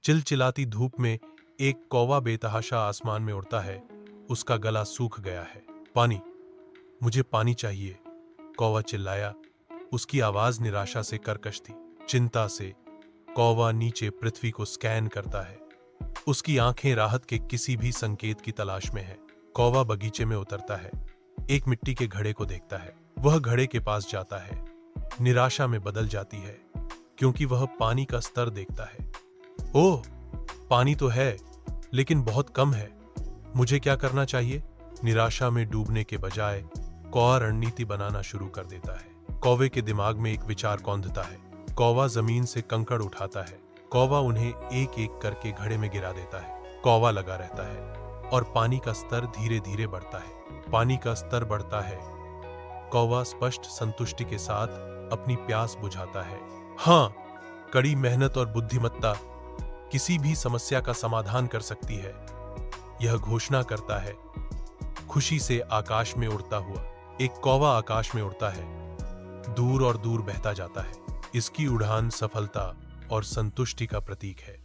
चिलचिलाती धूप में एक कौवा बेतहाशा आसमान में उड़ता है। उसका गला सूख गया है। पानी, मुझे पानी चाहिए, कौवा चिल्लाया। उसकी आवाज निराशा से कर्कश थी। चिंता से कौवा नीचे पृथ्वी को स्कैन करता है। उसकी आंखें राहत के किसी भी संकेत की तलाश में है। कौवा बगीचे में उतरता है। एक मिट्टी के घड़े को देखता है। वह घड़े के पास जाता है। निराशा में बदल जाती है, क्योंकि वह पानी का स्तर देखता है। ओह, पानी तो है, लेकिन बहुत कम है। मुझे क्या करना चाहिए? निराशा में डूबने के बजाय कौवा रणनीति बनाना शुरू कर देता है। कौवे के दिमाग में एक विचार कौंधता है। कौवा जमीन से कंकड़ उठाता है। कौवा उन्हें एक एक करके घड़े में गिरा देता है। कौवा लगा रहता है और पानी का स्तर धीरे धीरे बढ़ता है। पानी का स्तर बढ़ता है। कौवा स्पष्ट संतुष्टि के साथ अपनी प्यास बुझाता है। हाँ, कड़ी मेहनत और बुद्धिमत्ता किसी भी समस्या का समाधान कर सकती है, यह घोषणा करता है। खुशी से आकाश में उड़ता हुआ एक कौवा आकाश में उड़ता है, दूर और दूर बहता जाता है। इसकी उड़ान सफलता और संतुष्टि का प्रतीक है।